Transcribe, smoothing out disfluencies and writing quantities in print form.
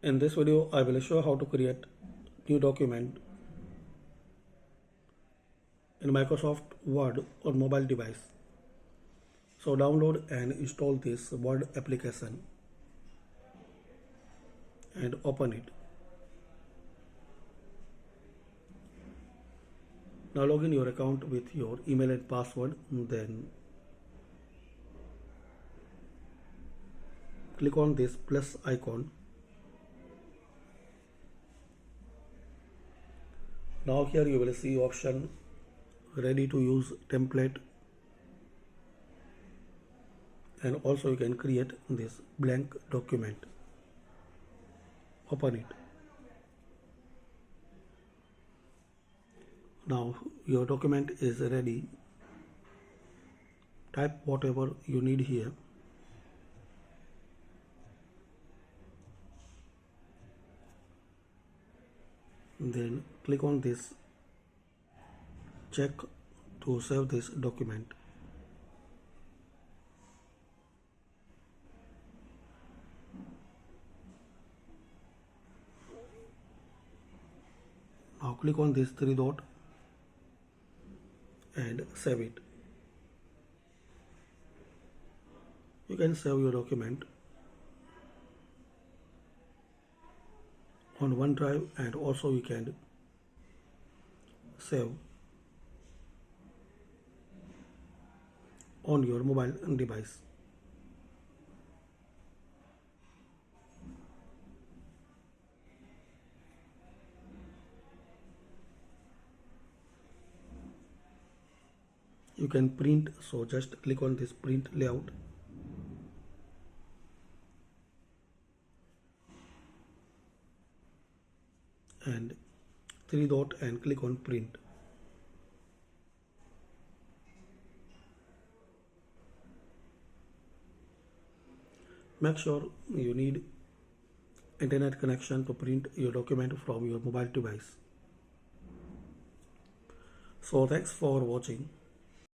In this video, I will show how to create new document in Microsoft Word on mobile device. So download and install this Word application and open it. Now log in your account with your email and password, then click on this plus icon. Now here you will see option ready to use template, and also you can create this blank document. Open it. Now your document is ready. Type whatever you need here. Then click on this check to save this document. Now click on this three dot and save it. You can save your document on OneDrive, and also you can save on your mobile device. You can print, so just click on this print layout. And three dot and click on print. Make sure you need internet connection to print your document from your mobile device. So thanks for watching.